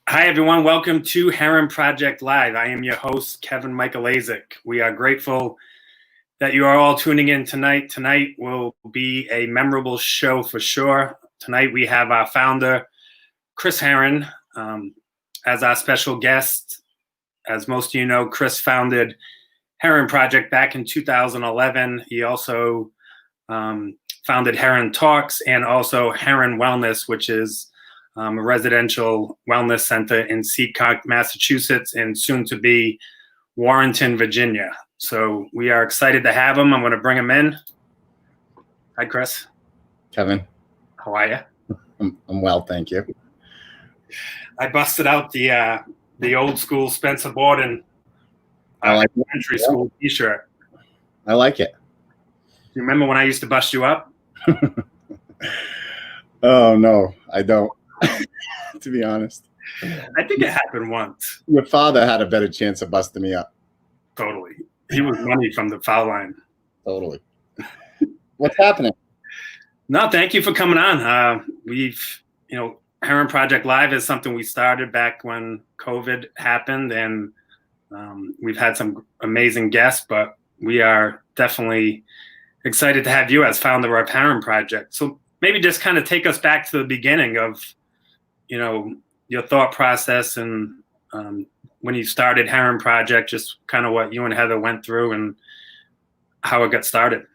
Hi, everyone. Welcome to Herren Project Live. I am your host, Kevin Mikolazyk. We are grateful that you are all tuning in tonight. Tonight will be a memorable show for sure. Tonight we have our founder, Chris Herren, as our special guest. As most of you know, Chris founded Herren Project back in 2011. He also founded Herren Talks and also Herren Wellness, which is a residential wellness center in Seacock, Massachusetts, and soon to be Warrenton, Virginia. So we are excited to have him. I'm going to bring him in. Hi, Chris. Kevin. How are you? I'm well, thank you. I busted out the old school Spencer Borden elementary school T-shirt. I like it. You remember when I used to bust you up? Oh, no, I don't. To be honest. I think it happened once. Your father had a better chance of busting me up. Totally. He was money from the foul line. Totally. What's happening? No, thank you for coming on. Herren Project Live is something we started back when COVID happened, and we've had some amazing guests, but we are definitely excited to have you as founder of Herren Project. So maybe just kind of take us back to the beginning of, your thought process and when you started Herren Project, just kind of what you and Heather went through and how it got started.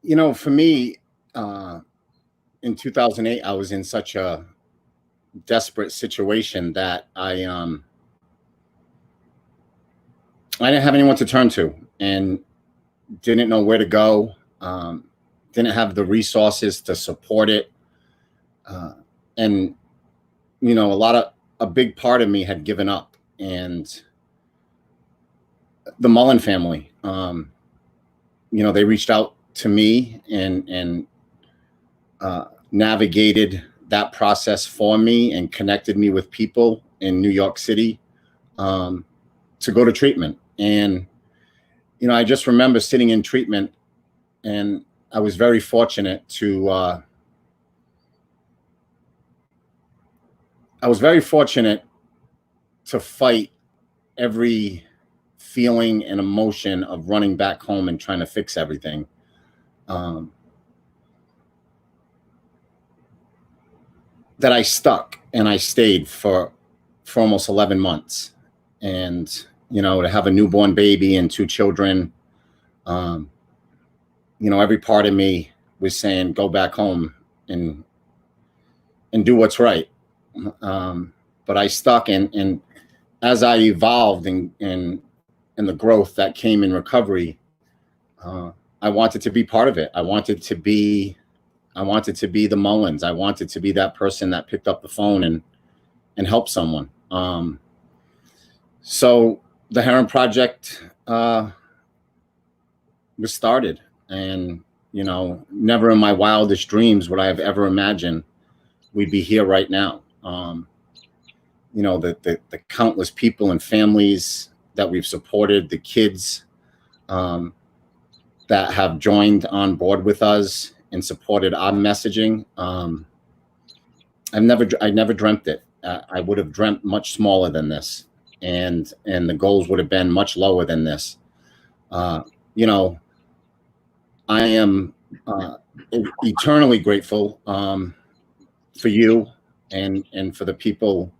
For me, in 2008, I was in such a desperate situation that I didn't have anyone to turn to and didn't know where to go. Didn't have the resources to support it. And, a big part of me had given up, and the Mullins family, they reached out to me and navigated that process for me and connected me with people in New York City to go to treatment. And, I just remember sitting in treatment, and I was very fortunate to fight every feeling and emotion of running back home and trying to fix everything. That I stuck and I stayed for almost 11 months. And, to have a newborn baby and 2 children, every part of me was saying, go back home and do what's right. But I stuck, and as I evolved and the growth that came in recovery, I wanted to be part of it. I wanted to be the Mullins. I wanted to be that person that picked up the phone and helped someone. So the Herren Project was started, and never in my wildest dreams would I have ever imagined we'd be here right now. The countless people and families that we've supported, the kids that have joined on board with us and supported our messaging. I never dreamt it. I would have dreamt much smaller than this, and the goals would have been much lower than this. I am eternally grateful for you and for the people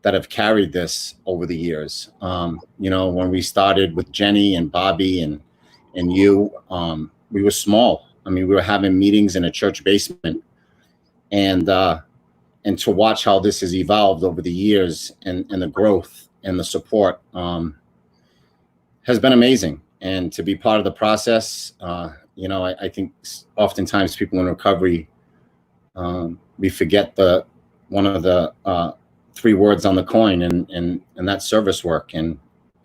that have carried this over the years. When we started with Jenny and Bobby and you, we were small. We were having meetings in a church basement, and to watch how this has evolved over the years and the growth and the support has been amazing. And to be part of the process, I think oftentimes people in recovery, we forget one of the 3 words on the coin, and that's service work. And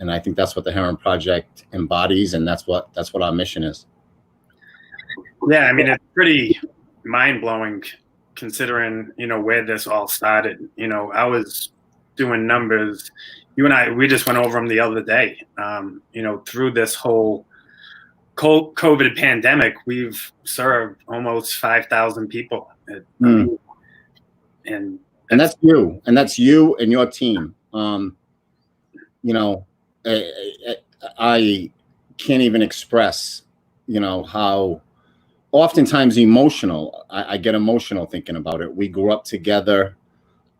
I think that's what the Herren Project embodies, and that's what our mission is. Yeah, it's pretty mind-blowing considering, where this all started. I was doing numbers. You and I, we just went over them the other day. Through this whole COVID pandemic, we've served almost 5,000 people. And And that's you, and your team. You know, I can't even express, you know, how oftentimes emotional, I get emotional thinking about it. We grew up together.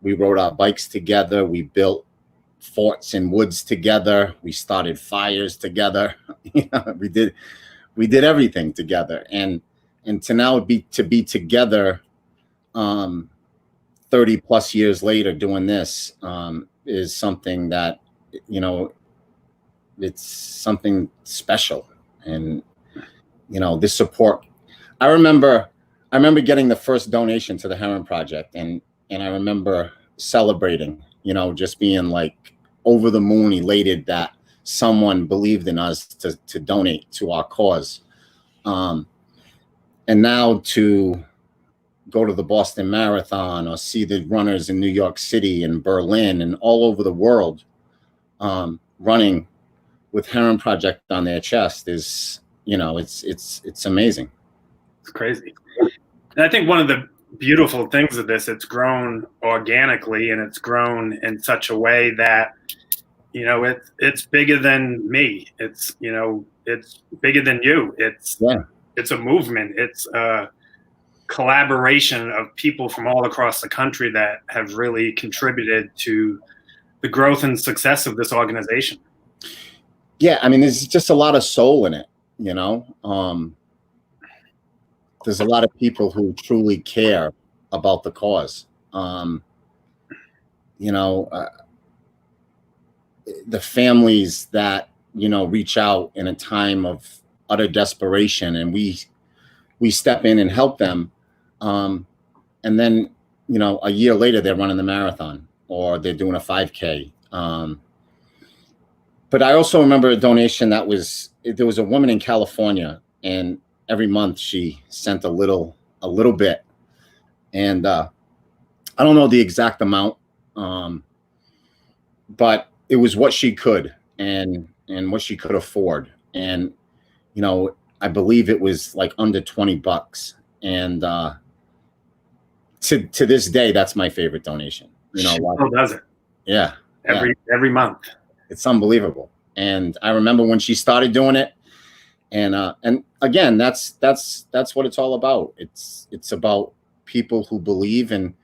We rode our bikes together. We built forts in woods together. We started fires together. You know, we did everything together. And to now be together 30 plus years later doing this is something that, you know, it's something special. And, you know, this support, I remember getting the first donation to the Herren Project, and I remember celebrating, you know, just being like over the moon elated that someone believed in us to donate to our cause. And now to go to the Boston Marathon or see the runners in New York City and Berlin and all over the world running with Herren Project on their chest is, you know, it's amazing. It's crazy. And I think one of the beautiful things of this, it's grown organically, and it's grown in such a way that, you know, it's bigger than me. It's, you know, it's bigger than you. It's a movement. It's a collaboration of people from all across the country that have really contributed to the growth and success of this organization. Yeah, I mean, there's just a lot of soul in it, you know. There's a lot of people who truly care about the cause. You know, the families that, you know, reach out in a time of utter desperation, and we step in and help them. And then, you know, a year later, they're running the marathon or they're doing a 5K. But I also remember a donation there was a woman in California, and every month she sent a little bit. And I don't know the exact amount, but it was what she could and what she could afford. And, you know, I believe it was like under $20. And to this day, that's my favorite donation. You know, who does it? Yeah. Every month. It's unbelievable. And I remember when she started doing it, and again, that's what it's all about. It's about people who believe, and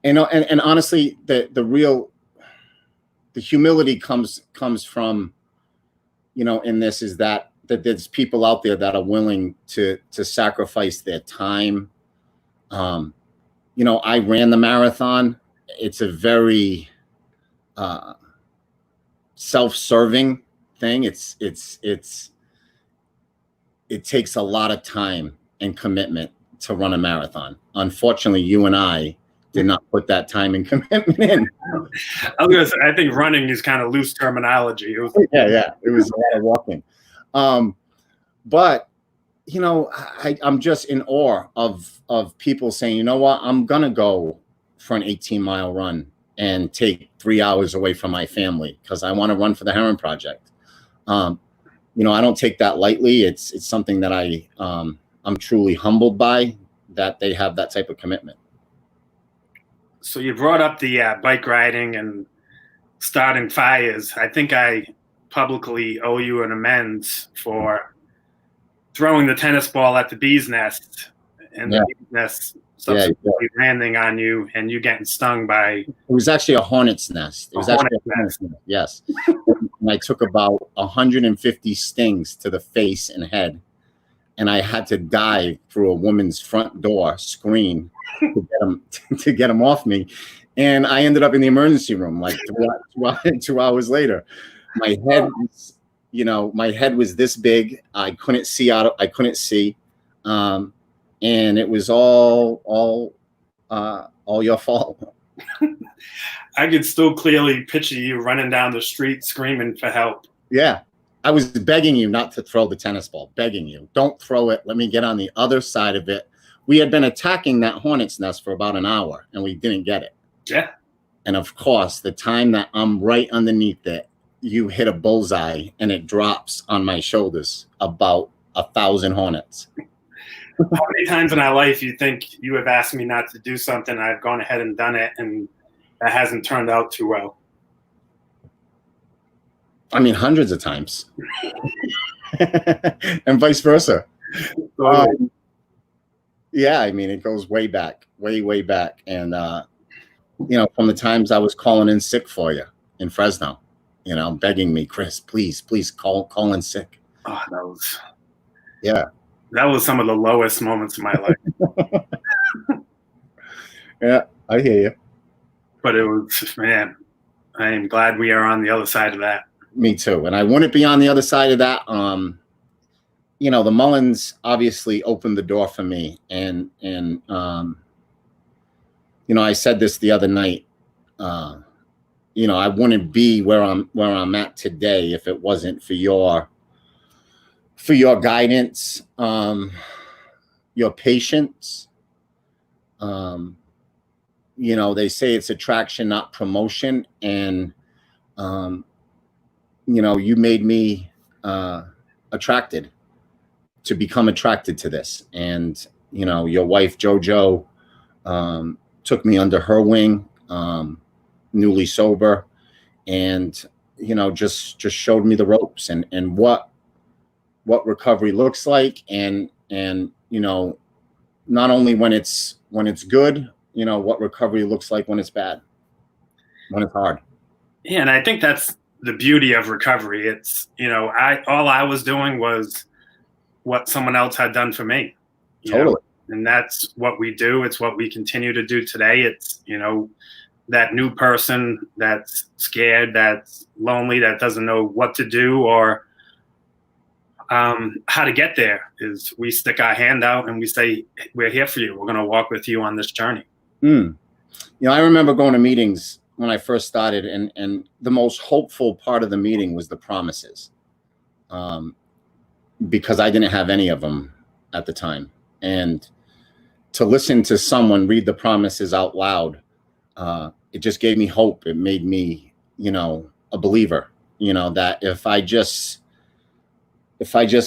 honestly, the humility comes from, you know, in this is that there's people out there that are willing to sacrifice their time. You know, I ran the marathon. It's a very self-serving thing. It takes a lot of time and commitment to run a marathon. Unfortunately, you and I did not put that time and commitment in. I was gonna say, I think running is kind of loose terminology. It was a lot of walking. But, you know, I'm just in awe of people saying, you know what, I'm gonna go for an 18-mile run and take 3 hours away from my family because I want to run for the Herren Project. You know, I don't take that lightly. It's something that I'm truly humbled by, that they have that type of commitment. So you brought up the bike riding and starting fires. I think I publicly owe you an amends for throwing the tennis ball at the bee's nest, and the bee's nest subsequently landing on you and you getting stung by. It was actually a hornet's nest. It was actually a hornet's nest. Yes. And I took about 150 stings to the face and head, and I had to dive through a woman's front door screen to get them off me. And I ended up in the emergency room like 2 hours later. My head was, you know, my head was this big. I couldn't see I couldn't see. And it was all your fault. I could still clearly picture you running down the street screaming for help. Yeah. I was begging you not to throw the tennis ball, begging you. Don't throw it. Let me get on the other side of it. We had been attacking that hornet's nest for about an hour, and we didn't get it. Yeah. And of course, the time that I'm right underneath it, you hit a bullseye, and it drops on my shoulders about 1,000 hornets. How many times in our life you think you have asked me not to do something, I've gone ahead and done it, and that hasn't turned out too well? I mean, hundreds of times. And vice versa. Yeah, I mean, it goes way back, way back. And, from the times I was calling in sick for you in Fresno, begging me, Chris, please call in sick. Oh, that was some of the lowest moments of my life. Yeah, I hear you. But it was, man, I am glad we are on the other side of that. Me too. And I wouldn't be on the other side of that. The Mullins obviously opened the door for me. And I said this the other night, I wouldn't be where I'm at today if it wasn't for your guidance, your patience. They say it's attraction, not promotion. And, you made me attracted to this. And, your wife, JoJo, took me under her wing, newly sober, and, just showed me the ropes and what recovery looks like. And, not only when it's good, what recovery looks like when it's bad, when it's hard. Yeah. And I think that's the beauty of recovery. It's, all I was doing was what someone else had done for me. Totally. And that's what we do. It's what we continue to do today. It's, that new person that's scared, that's lonely, that doesn't know what to do or how to get there, is we stick our hand out and we say, we're here for you. We're going to walk with you on this journey. I remember going to meetings when I first started, and the most hopeful part of the meeting was the promises, because I didn't have any of them at the time. And to listen to someone read the promises out loud, it just gave me hope. It made me, a believer, that if I just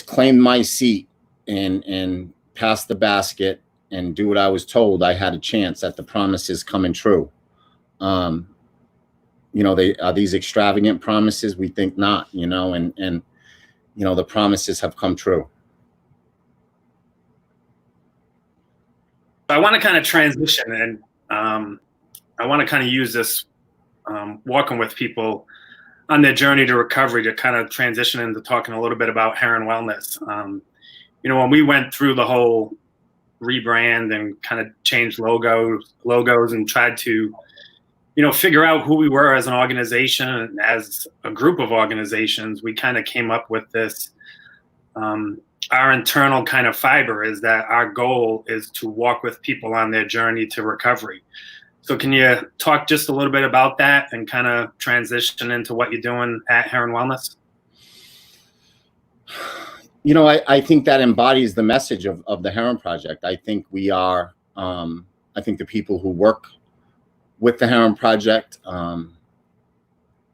claimed my seat and passed the basket and do what I was told, I had a chance at the promises coming true. They are these extravagant promises. We think not, and the promises have come true. I want to kind of transition, and I want to kind of use this walking with people on their journey to recovery to kind of transition into talking a little bit about Herren Wellness. When we went through the whole rebrand and kind of changed logos and tried to, figure out who we were as an organization and as a group of organizations, we kind of came up with this. Our internal kind of fiber is that our goal is to walk with people on their journey to recovery. So can you talk just a little bit about that and kind of transition into what you're doing at Herren Wellness? I think that embodies the message of the Herren Project. I think we are, I think the people who work with the Herren Project,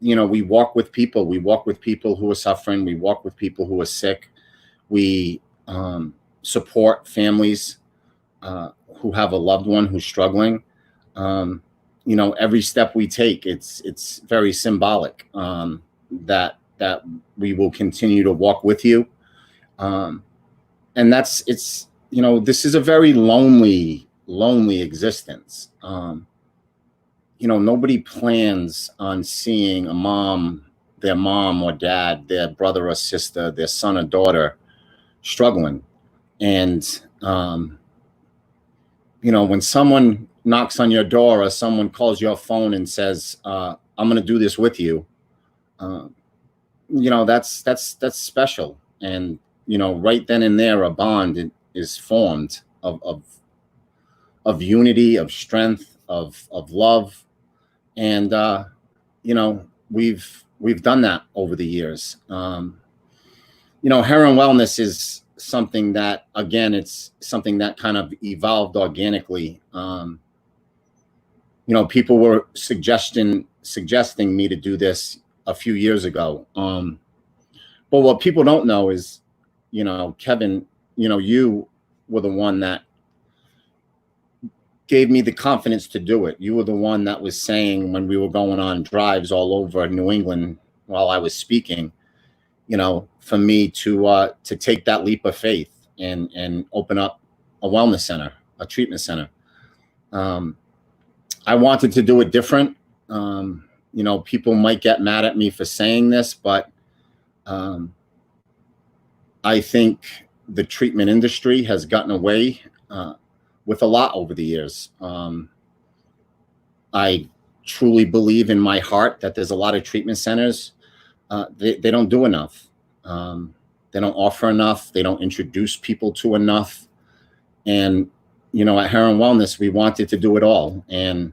we walk with people. We walk with people who are suffering. We walk with people who are sick. We support families who have a loved one who's struggling. Every step we take, it's very symbolic that we will continue to walk with you. And this is a very lonely existence. Nobody plans on seeing their mom or dad, their brother or sister, their son or daughter struggling. And, when someone knocks on your door or someone calls your phone and says, I'm going to do this with you, that's special. And, right then and there, a bond is formed of unity, of strength, of love. And, we've done that over the years. Herren Wellness is something that, again, it's something that kind of evolved organically. People were suggesting me to do this a few years ago. But what people don't know is, Kevin, you were the one that gave me the confidence to do it. You were the one that was saying when we were going on drives all over New England while I was speaking, you know, for me to take that leap of faith and open up a wellness center, a treatment center. I wanted to do it different. You know, people might get mad at me for saying this, but I think the treatment industry has gotten away with a lot over the years. I truly believe in my heart that there's a lot of treatment centers. They don't do enough. They don't offer enough. They don't introduce people to enough. And, you know, at Herren Wellness, we wanted to do it all. And,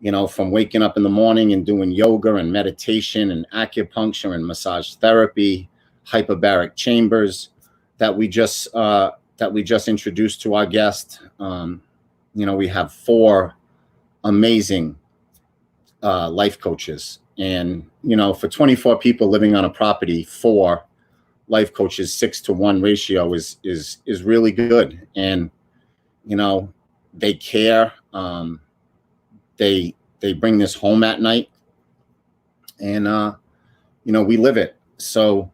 you know, from waking up in the morning and doing yoga and meditation and acupuncture and massage therapy, hyperbaric chambers that we just introduced to our guest. You know, we have 4 amazing life coaches, and you know, for 24 people living on a property, 4 life coaches, 6-to-1 ratio is really good. And you know, they care. They bring this home at night, and you know, we live it. So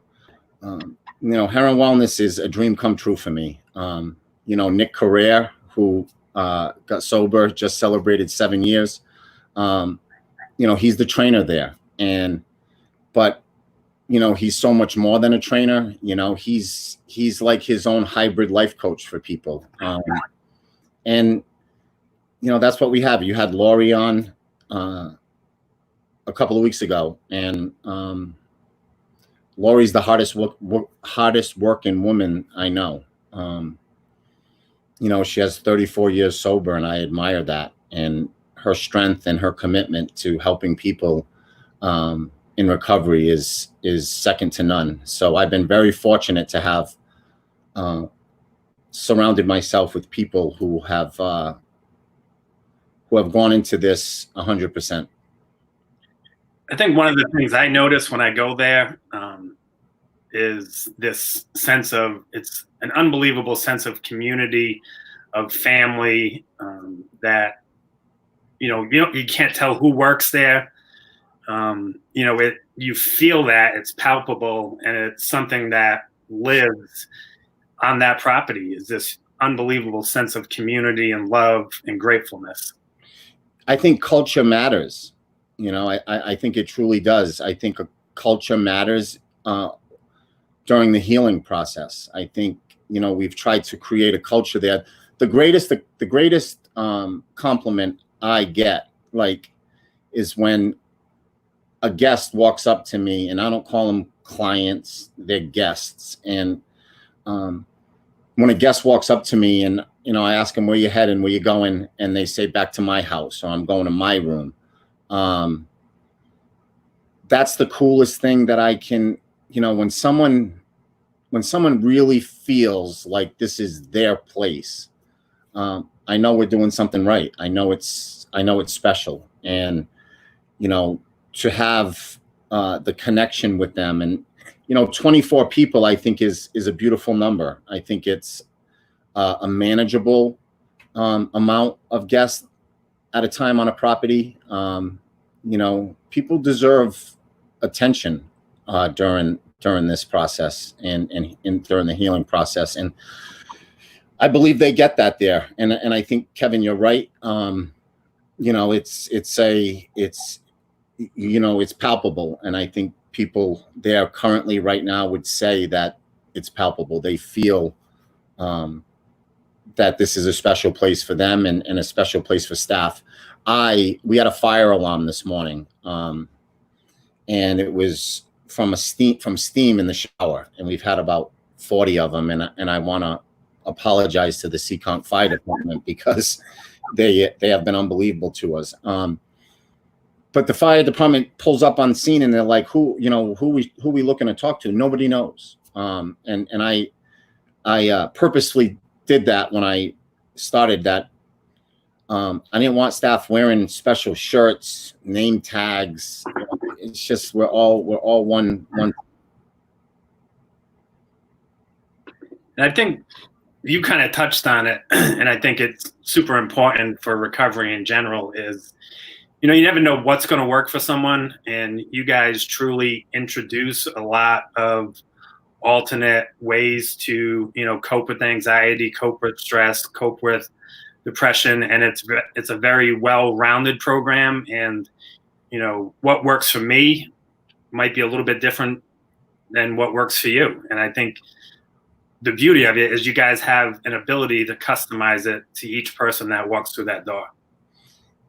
you know, Herren Wellness is a dream come true for me. You know, Nick Carrere, who got sober, just celebrated 7 years. You know, he's the trainer there, but you know, he's so much more than a trainer. You know, he's like his own hybrid life coach for people. And you know, that's what we have. You had Lori on a couple of weeks ago, and Lori's the hardest working woman I know. You know, she has 34 years sober, and I admire that. And her strength and her commitment to helping people in recovery is second to none. So I've been very fortunate to have surrounded myself with people who have gone into this 100%. I think one of the things I notice when I go there is this sense of, it's an unbelievable sense of community, of family, that, you can't tell who works there. You feel that it's palpable, and it's something that lives on that property, is this unbelievable sense of community and love and gratefulness. I think culture matters. You know, I think it truly does. I think a culture matters during the healing process. I think, you know, we've tried to create a culture there. The greatest compliment I get, like, is when a guest walks up to me, and I don't call them clients, they're guests. And when a guest walks up to me and, you know, I ask them, where you heading, where you going? And they say, back to my house, or I'm going to my room. That's the coolest thing that I can, you know, when someone really feels like this is their place, I know we're doing something right. I know it's special. And, you know, to have the connection with them, and, you know, 24 people, I think is a beautiful number. I think it's a manageable amount of guests at a time on a property. You know, people deserve attention during this process and during the healing process. And I believe they get that there. And I think, Kevin, you're right. You know, it's palpable. And I think people there currently right now would say that it's palpable. They feel that this is a special place for them, and a special place for staff. We had a fire alarm this morning, and it was from steam in the shower, and we've had about 40 of them. And I want to apologize to the Seekonk Fire Department, because they have been unbelievable to us. But the fire department pulls up on scene, and they're like, who we looking to talk to? Nobody knows. And I purposely did that when I started that. I didn't want staff wearing special shirts, name tags. It's just, we're all one. And I think you kind of touched on it, and I think it's super important for recovery in general is, you never know what's going to work for someone, and you guys truly introduce a lot of alternate ways to, cope with anxiety, cope with stress, cope with depression, and it's a very well-rounded program. And what works for me might be a little bit different than what works for you. And I think the beauty of it is you guys have an ability to customize it to each person that walks through that door.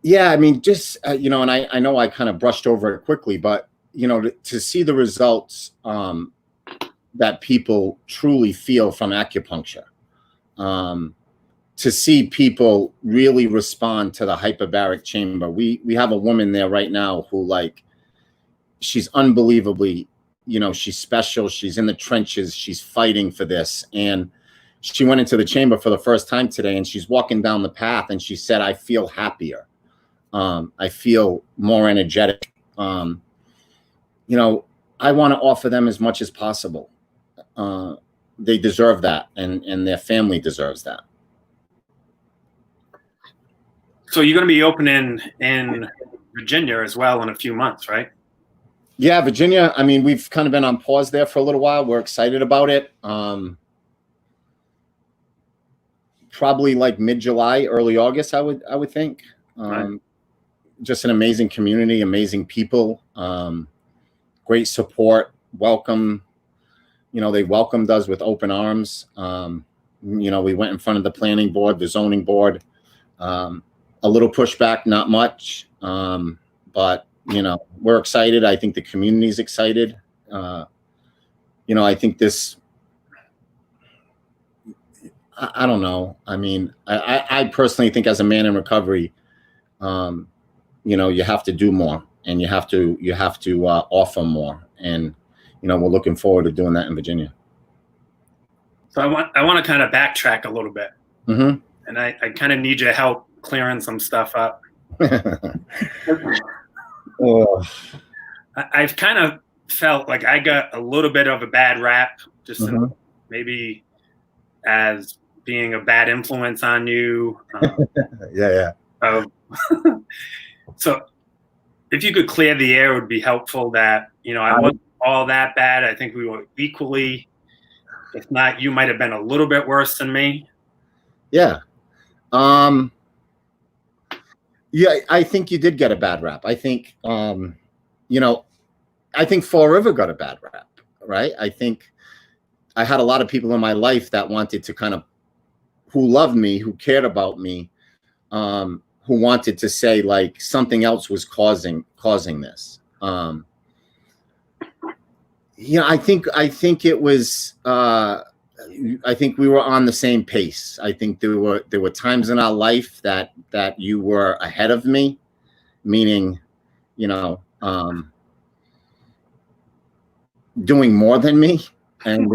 Yeah, I mean, just and I know I kind of brushed over it quickly, but to see the results that people truly feel from acupuncture, to see people really respond to the hyperbaric chamber. We have a woman there right now who, she's unbelievably, she's special. She's in the trenches. She's fighting for this. And she went into the chamber for the first time today, and she's walking down the path, and she said, I feel happier. I feel more energetic. I want to offer them as much as possible. They deserve that, and their family deserves that. So you're going to be opening in Virginia as well in a few months, right? Yeah, Virginia. I mean, we've kind of been on pause there for a little while. We're excited about it. Probably like mid-July, early August, I would think. Right. Just an amazing community, amazing people, great support, welcome. They welcomed us with open arms. We went in front of the planning board, the zoning board. A little pushback, not much, but we're excited. I think the community's excited. I think this. I don't know. I mean, I personally think as a man in recovery, you have to do more, and you have to offer more, and we're looking forward to doing that in Virginia. So I want to kind of backtrack a little bit, mm-hmm. and I kind of need your help clearing some stuff up. I've kind of felt like I got a little bit of a bad rap, just mm-hmm. maybe as being a bad influence on you. Yeah. So if you could clear the air, it would be helpful. That I wasn't all that bad. I think we were equally, if not, you might have been a little bit worse than me. Yeah. Yeah, I think you did get a bad rap. I think, I think Fall River got a bad rap, right? I think I had a lot of people in my life that wanted to who loved me, who cared about me, who wanted to say something else was causing this. I think it was. I think we were on the same pace. I think there were times in our life that you were ahead of me, meaning, doing more than me. And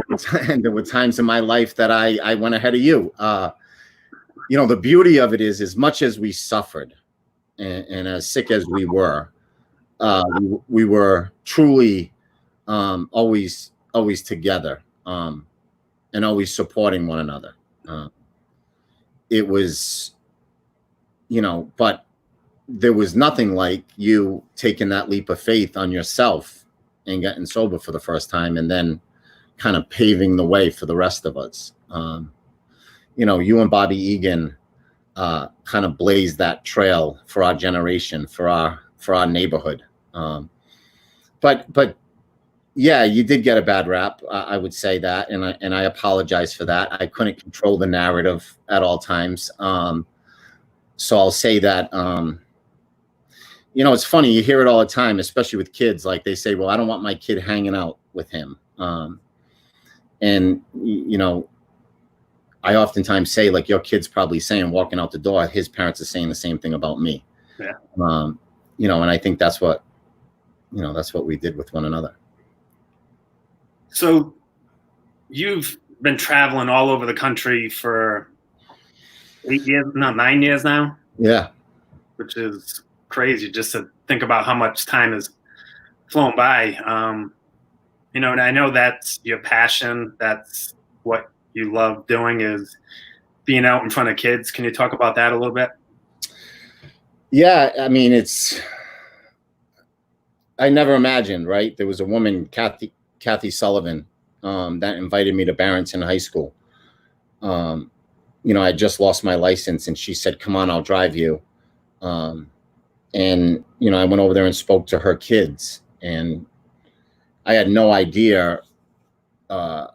there were times in my life that I went ahead of you. The beauty of it is, as much as we suffered and as sick as we were truly always together. And always supporting one another. It was, but there was nothing like you taking that leap of faith on yourself and getting sober for the first time, and then kind of paving the way for the rest of us. You and Bobby Egan kind of blazed that trail for our generation, for our neighborhood. But yeah, you did get a bad rap. I would say that, and I apologize for that. I couldn't control the narrative at all times. So I'll say that. It's funny, you hear it all the time, especially with kids. Like they say, "Well, I don't want my kid hanging out with him." And I oftentimes say, your kid's probably saying, walking out the door, his parents are saying the same thing about me. Yeah. And I think that's what we did with one another. So you've been traveling all over the country for 9 years now. Yeah. Which is crazy just to think about how much time has flown by. And I know that's your passion. That's what you love doing is being out in front of kids. Can you talk about that a little bit? Yeah, I mean, I never imagined, right? There was a woman, Kathy Sullivan, that invited me to Barrington High School. I just lost my license, and she said, "Come on, I'll drive you." And I went over there and spoke to her kids, and I had no idea. That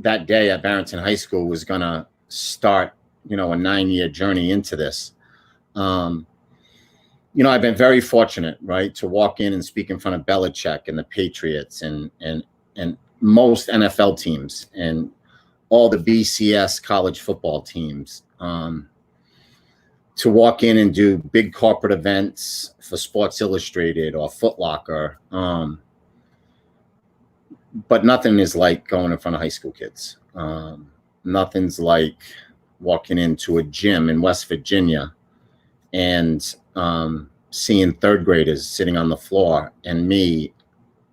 that day at Barrington High School was gonna start, a 9-year journey into this. I've been very fortunate, right, to walk in and speak in front of Belichick and the Patriots and most NFL teams and all the BCS college football teams. To walk in and do big corporate events for Sports Illustrated or Foot Locker. But nothing is like going in front of high school kids. Nothing's like walking into a gym in West Virginia and seeing third graders sitting on the floor and me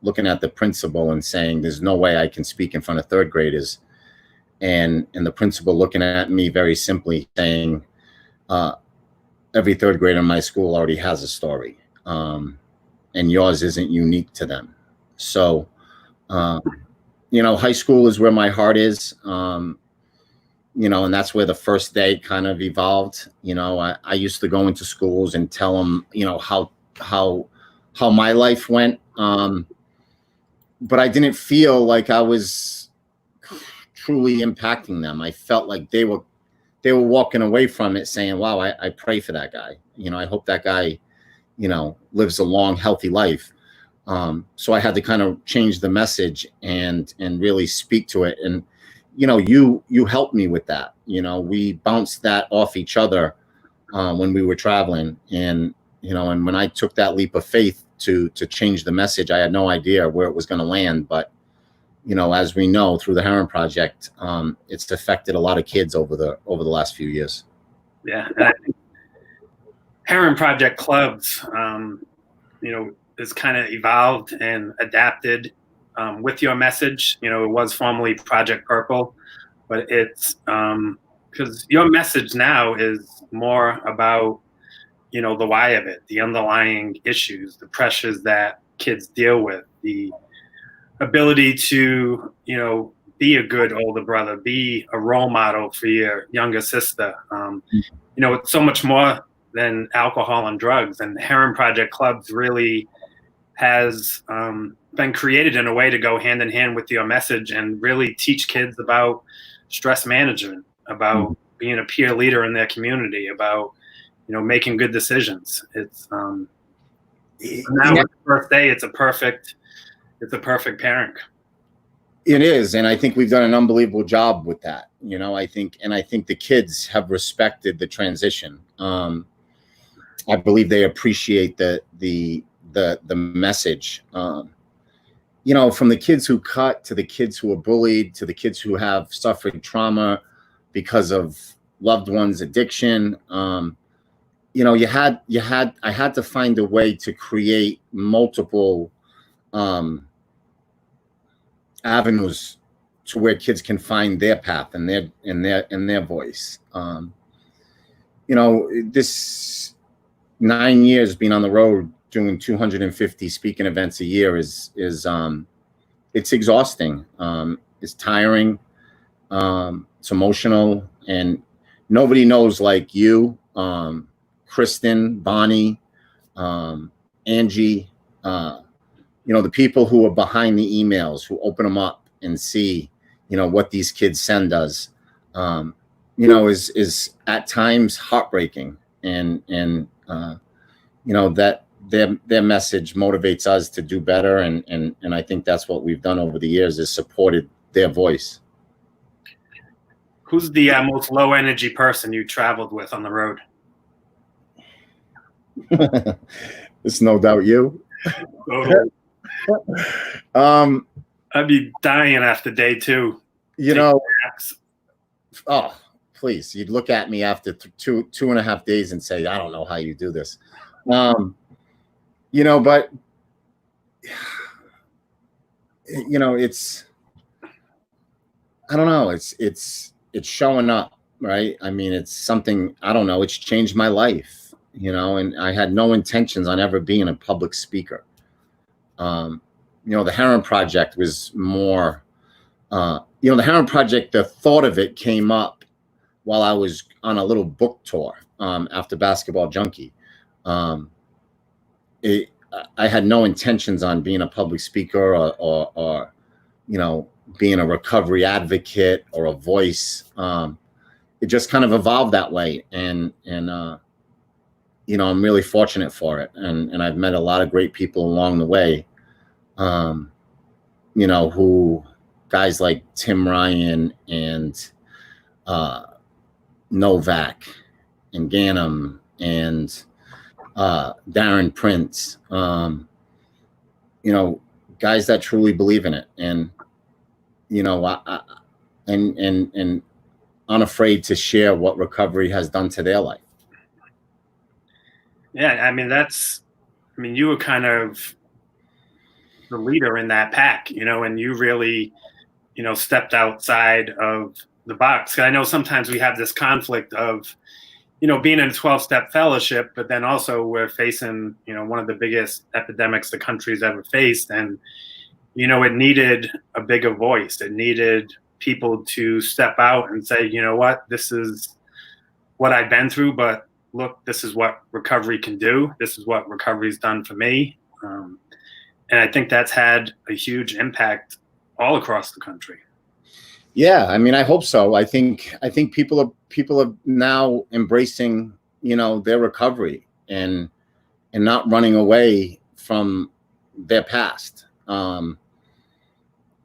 looking at the principal and saying, "There's no way I can speak in front of third graders." And the principal looking at me very simply saying, every third grader in my school already has a story, and yours isn't unique to them. So, high school is where my heart is, and that's where the first day kind of evolved. I used to go into schools and tell them, how my life went, but I didn't feel like I was truly impacting them. I felt like they were walking away from it saying, "Wow, I pray for that guy. I hope that guy, lives a long, healthy life." So I had to kind of change the message and really speak to it. And, you helped me with that. We bounced that off each other when we were traveling. And, and when I took that leap of faith to change the message, I had no idea where it was going to land. But, as we know through the Herren Project, it's affected a lot of kids over the last few years. Yeah. And I think Herren Project clubs, has kind of evolved and adapted with your message. It was formerly Project Purple, but it's because your message now is more about, the why of it, the underlying issues, the pressures that kids deal with, the ability to, be a good older brother, be a role model for your younger sister. It's so much more than alcohol and drugs. And Herren Project clubs really has been created in a way to go hand in hand with your message and really teach kids about stress management, about being a peer leader in their community, about, making good decisions. It's now the first day, it's a perfect pairing. It is, and I think we've done an unbelievable job with that. I think the kids have respected the transition. I believe they appreciate the message. From the kids who cut to the kids who are bullied to the kids who have suffered trauma because of loved ones' addiction. I had to find a way to create multiple avenues to where kids can find their path and their voice. This 9 years being on the road doing 250 speaking events a year is it's exhausting. It's tiring. It's emotional, and nobody knows like you, Kristen, Bonnie, Angie, the people who are behind the emails, who open them up and see, what these kids send us, is at times heartbreaking. And that their message motivates us to do better. And I think that's what we've done over the years, is supported their voice. Who's the most low energy person you traveled with on the road? It's no doubt you. Totally. I'd be dying after day 2. Oh, please. You'd look at me after 2.5 days and say, "I don't know how you do this." But I don't know. It's showing up, right? I mean, it's something, I don't know. It's changed my life, and I had no intentions on ever being a public speaker. The Herren Project was more, the Herren Project, the thought of it came up while I was on a little book tour after Basketball Junkie. I had no intentions on being a public speaker or being a recovery advocate or a voice. It just kind of evolved that way. And I'm really fortunate for it. And I've met a lot of great people along the way, who guys like Tim Ryan and Novak and Ganem and Darren Prince, guys that truly believe in it, and and unafraid to share what recovery has done to their life. Yeah, I mean you were kind of the leader in that pack, and you really, stepped outside of the box. I know sometimes we have this conflict of, being in a 12-step fellowship, but then also we're facing, one of the biggest epidemics the country's ever faced. And, it needed a bigger voice. It needed people to step out and say, you know what, this is what I've been through, but look, this is what recovery can do. This is what recovery's done for me. And I think that's had a huge impact all across the country. Yeah, I mean, I hope so. I think people are now embracing, their recovery and not running away from their past. I'm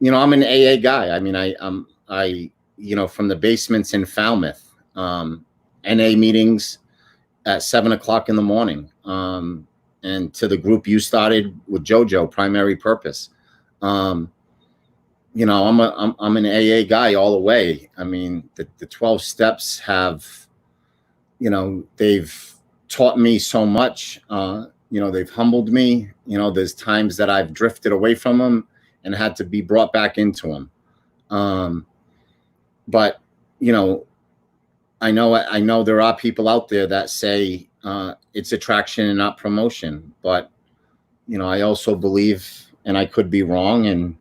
an AA guy. I mean, I from the basements in Falmouth, NA meetings at 7:00 in the morning, and to the group you started with JoJo, Primary Purpose. I'm an AA guy all the way. I mean, the 12 steps have, they've taught me so much. They've humbled me. There's times that I've drifted away from them and had to be brought back into them. But I know there are people out there that say it's attraction and not promotion. But I also believe, and I could be wrong, and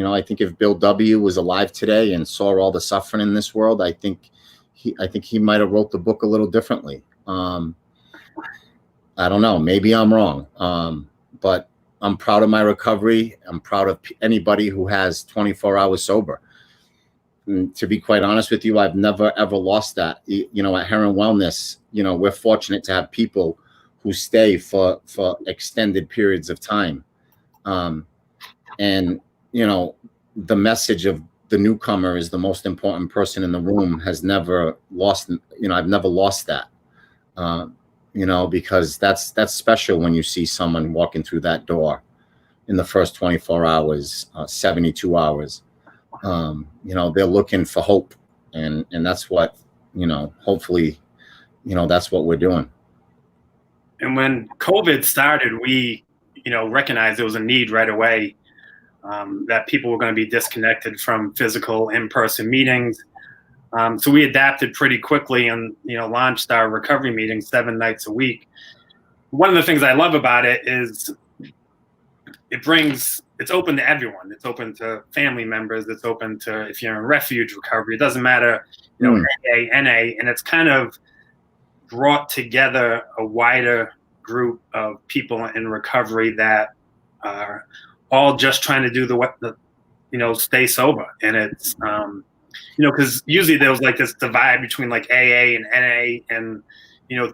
I think if Bill W. was alive today and saw all the suffering in this world, I think he might have wrote the book a little differently. I don't know. Maybe I'm wrong. But I'm proud of my recovery. I'm proud of anybody who has 24 hours sober. And to be quite honest with you, I've never, ever lost that. At Herren Wellness, we're fortunate to have people who stay for extended periods of time. And the message of the newcomer is the most important person in the room has never lost, I've never lost that, because that's special when you see someone walking through that door in the first 24 hours, 72 hours. They're looking for hope, and that's what, hopefully, that's what we're doing. And when COVID started, we, recognized there was a need right away, that people were going to be disconnected from physical in-person meetings. So we adapted pretty quickly and, launched our recovery meetings 7 nights a week. One of the things I love about it is it's open to everyone. It's open to family members. It's open to, if you're in refuge recovery, it doesn't matter, AA, NA, and it's kind of brought together a wider group of people in recovery that are all just trying to do stay sober. And it's, because usually there was like this divide between like AA and NA, and,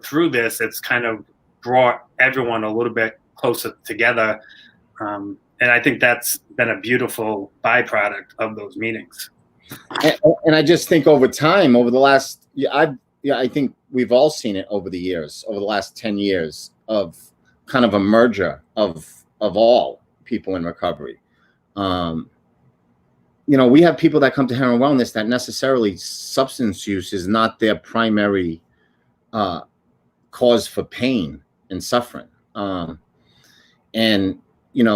through this, it's kind of brought everyone a little bit closer together. And I think that's been a beautiful byproduct of those meetings. And I just think over time, over the last, I think we've all seen it over the years, over the last 10 years of kind of a merger of all people in recovery. We have people that come to Herren Wellness that necessarily substance use is not their primary cause for pain and suffering. And we're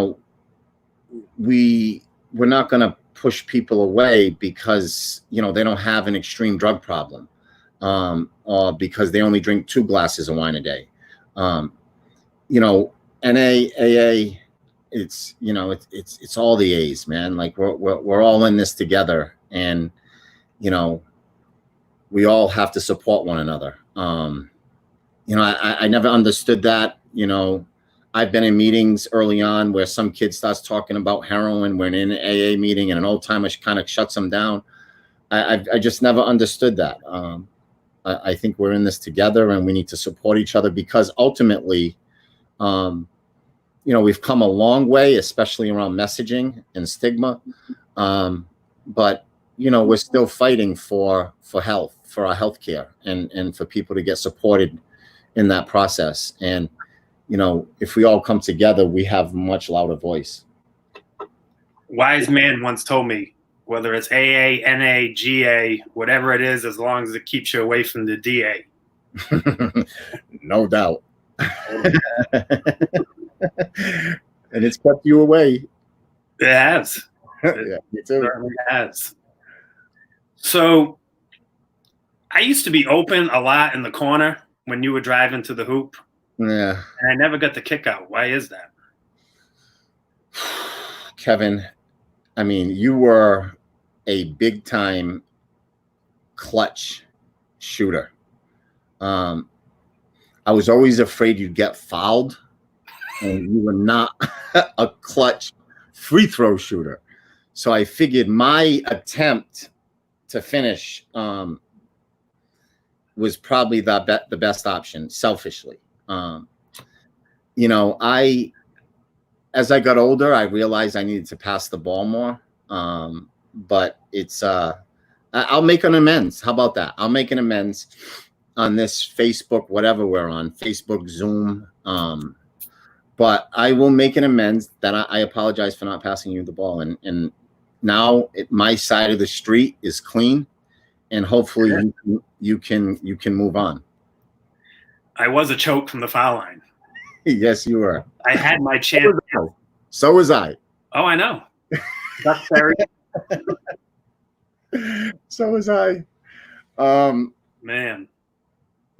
not going to push people away because, you know, they don't have an extreme drug problem, or because they only drink 2 glasses of wine a day. You know, NA, AA, it's, you know, it's all the A's, man. Like we're all in this together, and, you know, we all have to support one another. You know, I never understood that. You know, I've been in meetings early on where some kid starts talking about heroin when in an AA meeting, and an old timer kind of shuts them down. I just never understood that. I think we're in this together, and we need to support each other, because ultimately, you know, we've come a long way, especially around messaging and stigma. But, you know, we're still fighting for health, for our health care, and for people to get supported in that process. And, you know, if we all come together, we have a much louder voice. Wise man once told me, whether it's AA, NA, GA, whatever it is, as long as it keeps you away from the DA. No doubt. And it's kept you away. It has. Yeah, me too. It certainly has. So I used to be open a lot in the corner when you were driving to the hoop. Yeah. And I never got the kick out. Why is that? Kevin, I mean, you were a big time clutch shooter. I was always afraid you'd get fouled, and you were not a clutch free throw shooter. So I figured my attempt to finish was probably the best option, selfishly. You know, as I got older, I realized I needed to pass the ball more. But it's I'll make an amends. How about that? I'll make an amends on this Facebook, whatever we're on, Facebook, Zoom. But I will make an amends that I apologize for not passing you the ball. And now my side of the street is clean, and hopefully you can move on. I was a choke from the foul line. Yes, you were. I had my chance. So was I. Oh, I know. That's very. So was I. Man.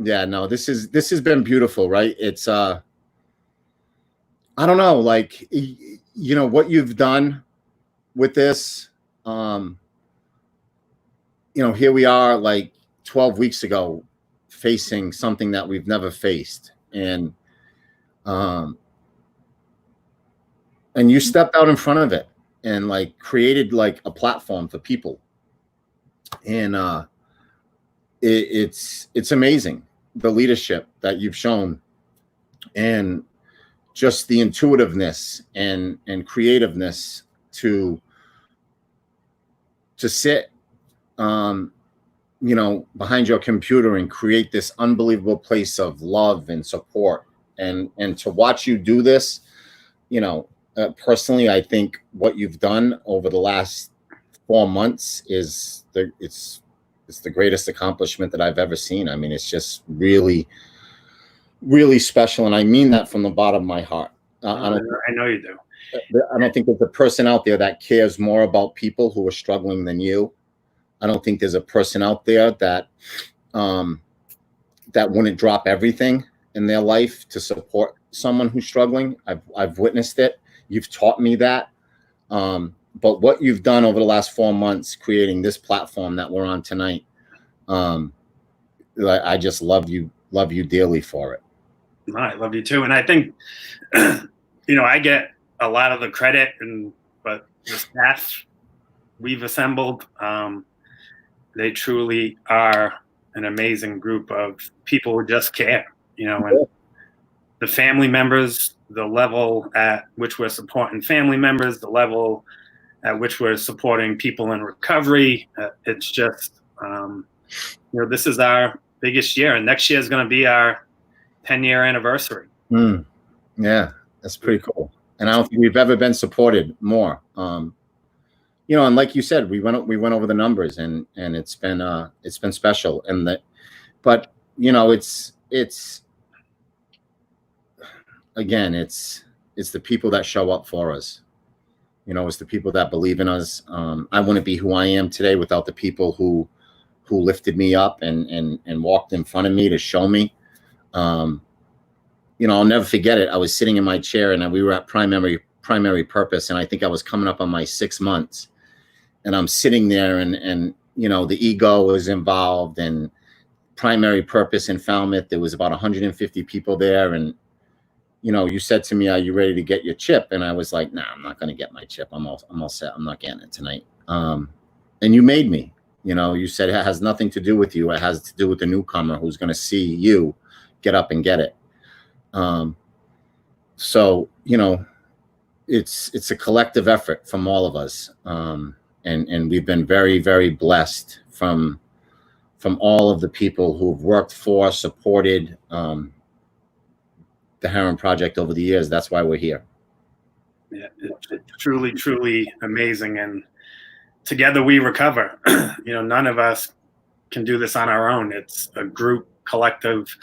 Yeah, no, this has been beautiful, right? It's I don't know, like, you know, what you've done with this. You know, here we are, like 12 weeks ago, facing something that we've never faced, and you stepped out in front of it and like created like a platform for people, and it's amazing, the leadership that you've shown, and just the intuitiveness and creativeness to sit you know, behind your computer and create this unbelievable place of love and support, and to watch you do this. You know, personally, I think what you've done over the last 4 months is it's the greatest accomplishment that I've ever seen. I mean, it's just really, really special, and I mean that from the bottom of my heart. I know you do. I don't think there's a person out there that cares more about people who are struggling than you. I don't think there's a person out there that that wouldn't drop everything in their life to support someone who's struggling. I've witnessed it. You've taught me that. But what you've done over the last 4 months, creating this platform that we're on tonight, I just love you dearly for it. I love you too. And I think, you know, I get a lot of the credit, but the staff we've assembled, they truly are an amazing group of people who just care, you know, and the family members, the level at which we're supporting family members, the level at which we're supporting people in recovery. It's just, you know, this is our biggest year, and next year is going to be our 10-year anniversary. Yeah, that's pretty cool. And I don't think we've ever been supported more. You know, and like you said, we went over the numbers, and it's been special. But you know, it's again, it's the people that show up for us. You know, it's the people that believe in us. I wouldn't be who I am today without the people who lifted me up and walked in front of me to show me. You know, I'll never forget it. I was sitting in my chair and we were at primary purpose. And I think I was coming up on my 6 months, and I'm sitting there and, you know, the ego was involved, and primary purpose in Falmouth, there was about 150 people there. And, you know, you said to me, are you ready to get your chip? And I was like, nah, I'm not going to get my chip. I'm all set. I'm not getting it tonight. And you made me. You know, you said it has nothing to do with you. It has to do with the newcomer who's going to see you get up and get it. So, you know, it's a collective effort from all of us. And we've been very, very blessed from all of the people who've worked for, supported the Herren Project over the years. That's why we're here. Yeah, it's truly, truly amazing. And together we recover. You know, none of us can do this on our own. It's a group, collective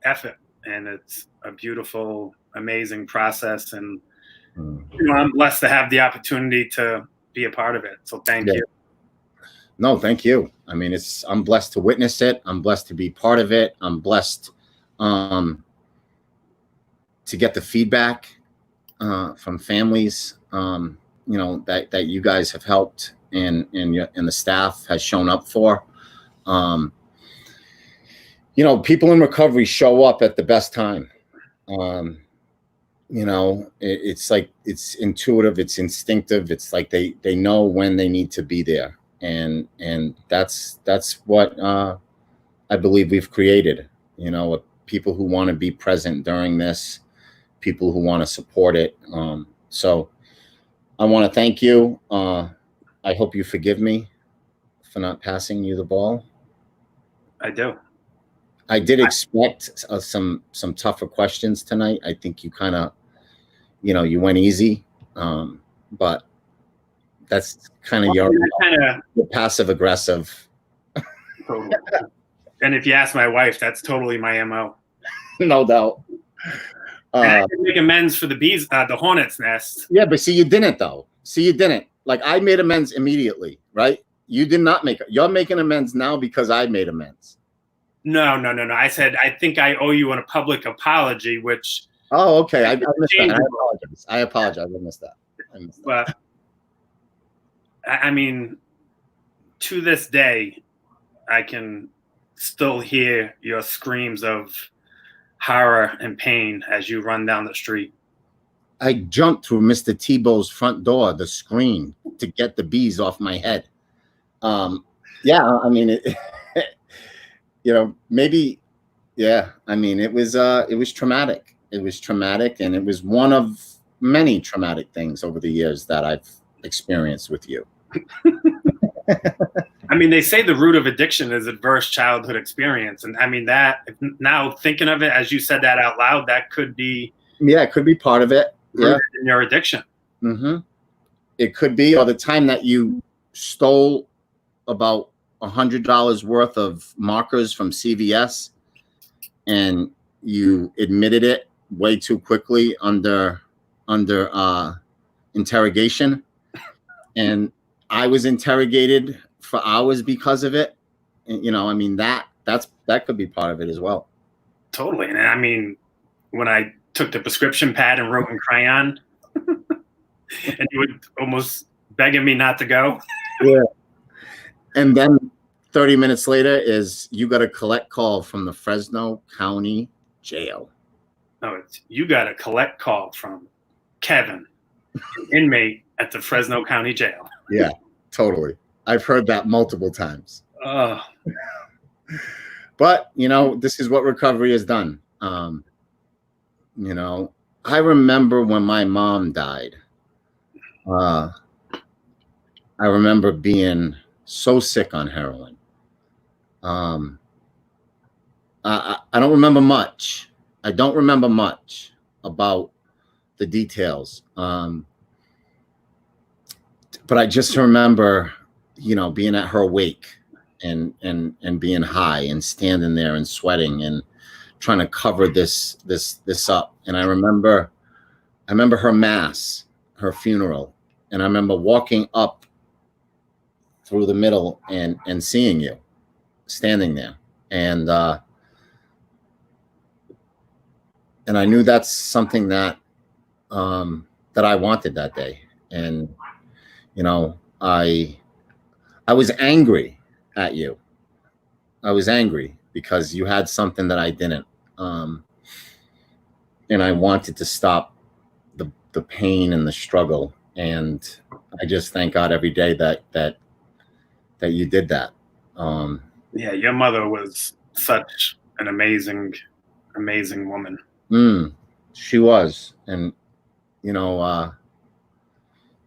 effort, and it's a beautiful, amazing process. And you know, I'm blessed to have the opportunity to be a part of it. So thank you. No, thank you. I mean, I'm blessed to witness it. I'm blessed to be part of it. I'm blessed to get the feedback from families, you know, that you guys have helped and the staff has shown up for. You know, people in recovery show up at the best time. You know, it's like, it's intuitive, it's instinctive. It's like they know when they need to be there. And that's what I believe we've created, you know, people who want to be present during this, people who want to support it. So I want to thank you. I hope you forgive me for not passing you the ball. I do. I did expect some tougher questions tonight. I think you kind of, you know, you went easy, but that's kind of your passive aggressive. Totally. And if you ask my wife, that's totally my MO. No doubt. And I can make amends for the Hornets Nest. Yeah, but see, you didn't though. See, you didn't. Like, I made amends immediately, right? You did not make it. You're making amends now because I made amends. No. I said, I think I owe you a public apology, which. Oh, okay. I missed that. I apologize. I missed that. But I mean, to this day, I can still hear your screams of horror and pain as you run down the street. I jumped through Mr. Tebow's front door, the screen, to get the bees off my head. Yeah, I mean, you know, maybe, yeah. I mean, it was traumatic. It was traumatic, and it was one of many traumatic things over the years that I've experienced with you. I mean, they say the root of addiction is adverse childhood experience. And I mean, that now thinking of it, as you said that out loud, that could be. Yeah, it could be part of it. Yeah. In your addiction. Mm-hmm. It could be, or the time that you stole about $100 worth of markers from CVS and you admitted it way too quickly under interrogation. And I was interrogated for hours because of it. And, you know, I mean, that could be part of it as well. Totally. And I mean, when I took the prescription pad and wrote in crayon and you would almost begging me not to go. Yeah. And then 30 minutes later is you got a collect call from the Fresno County Jail. No, you got a collect call from Kevin, an inmate at the Fresno County Jail. Yeah, totally. I've heard that multiple times. But, you know, this is what recovery has done. You know, I remember when my mom died. I remember being so sick on heroin. I don't remember much. I don't remember much about the details. But I just remember, you know, being at her wake and being high and standing there and sweating and trying to cover this up. And I remember her mass her funeral, and I remember walking up through the middle and seeing you standing there, and I knew that's something that that I wanted that day. And you know, I was angry at you. I was angry because you had something that I didn't, and I wanted to stop the pain and the struggle. And I just thank God every day that you did that. Yeah, your mother was such an amazing woman. She was. And you know,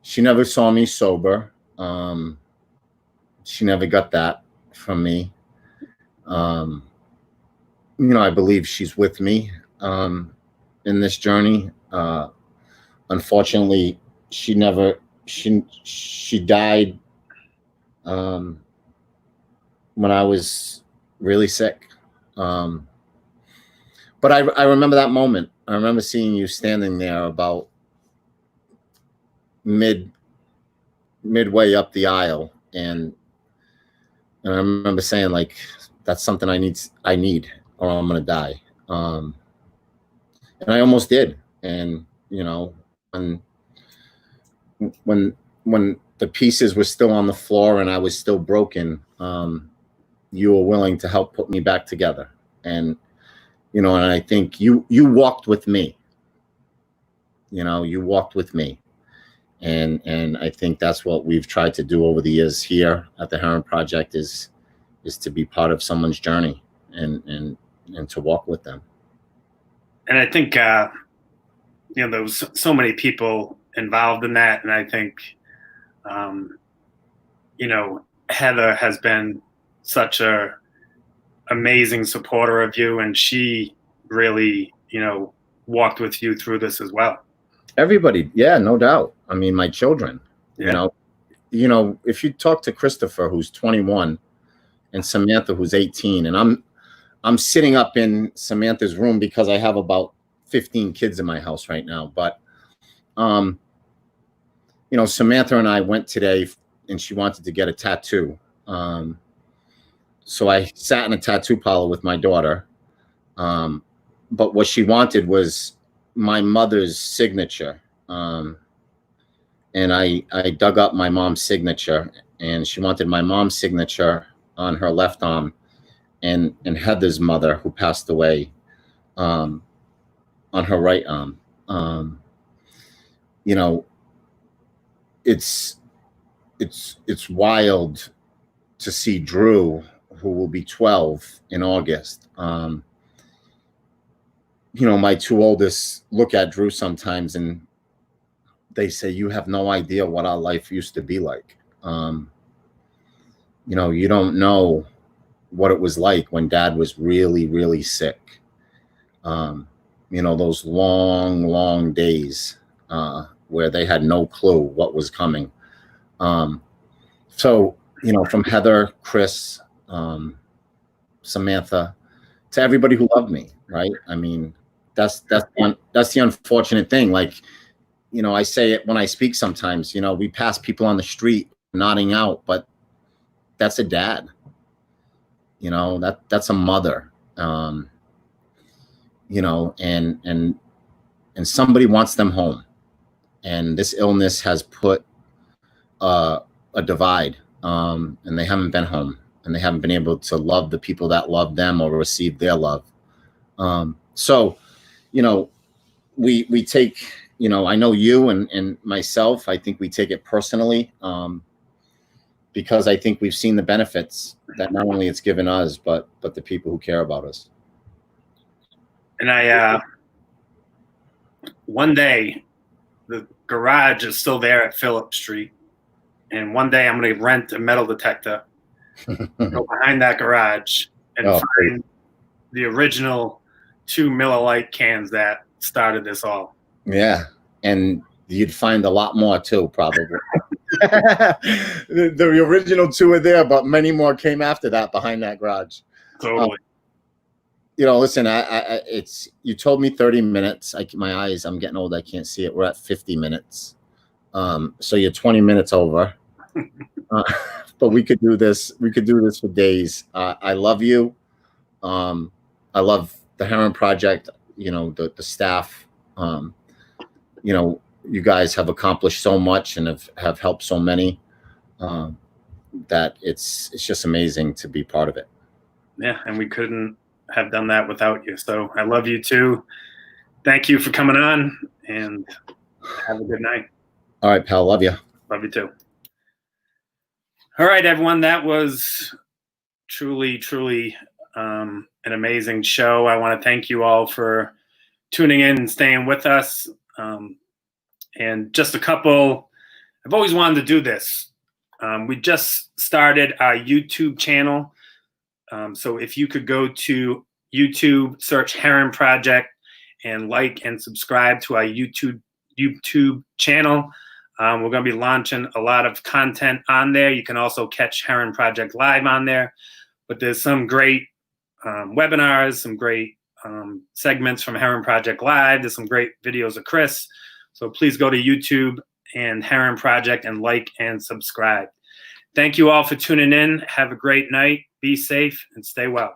she never saw me sober. She never got that from me. You know, I believe she's with me in this journey. Unfortunately, she died when I was really sick. But I remember that moment. I remember seeing you standing there about midway up the aisle, and I remember saying, like, that's something I need, or I'm gonna die. And I almost did. And you know, when the pieces were still on the floor and I was still broken, you were willing to help put me back together. And you know, and I think you walked with me. You know, you walked with me. And I think that's what we've tried to do over the years here at the Herren Project is to be part of someone's journey and to walk with them. And I think you know, there was so many people involved in that, and I think you know, Heather has been such a amazing supporter of you, and she really, you know, walked with you through this as well. Everybody, yeah, no doubt. I mean, my children, Yeah. you know, if you talk to Christopher, who's 21, and Samantha, who's 18, and I'm sitting up in Samantha's room because I have about 15 kids in my house right now. But you know, Samantha and I went today, and she wanted to get a tattoo. So I sat in a tattoo parlor with my daughter. But what she wanted was my mother's signature. And I dug up my mom's signature, and she wanted my mom's signature on her left arm, and Heather's mother, who passed away, on her right arm. You know, it's wild to see Drew, who will be 12 in August. You know, my two oldest look at Drew sometimes and they say, you have no idea what our life used to be like. You know, you don't know what it was like when Dad was really, really sick. You know, those long days where they had no clue what was coming. So, you know, from Heather, Chris, Samantha, to everybody who loved me, right? I mean, that's the unfortunate thing. Like, you know, I say it when I speak sometimes, you know, we pass people on the street nodding out, but that's a dad. You know, that's a mother. You know, and somebody wants them home. And this illness has put a divide, and they haven't been home, and they haven't been able to love the people that love them or receive their love. So, you know, we take, you know, I know you and myself, I think we take it personally, because I think we've seen the benefits that not only it's given us, but the people who care about us. And I, one day, the garage is still there at Phillip Street. And one day I'm going to rent a metal detector, go behind that garage, and find the original 2 Miller Lite cans that started this all. Yeah. And you'd find a lot more too, probably. the original 2 are there, but many more came after that behind that garage. Totally. You know, listen, you told me 30 minutes. My eyes, I'm getting old. I can't see it. We're at 50 minutes. So you're 20 minutes over. But we could do this. We could do this for days. I love you. I love the Herren Project. You know, the staff. You know, you guys have accomplished so much and have helped so many. That it's just amazing to be part of it. Yeah, and we couldn't have done that without you. So I love you too. Thank you for coming on, and have a good night. All right, pal. Love you. Love you too. All right, everyone. That was truly an amazing show. I want to thank you all for tuning in and staying with us. And just a couple, I've always wanted to do this. We just started our YouTube channel. So if you could go to YouTube, search Herren Project, and like and subscribe to our YouTube channel. We're going to be launching a lot of content on there. You can also catch Herren Project Live on there. But there's some great webinars, some great segments from Herren Project Live. There's some great videos of Chris. So please go to YouTube and Herren Project and like and subscribe. Thank you all for tuning in. Have a great night. Be safe and stay well.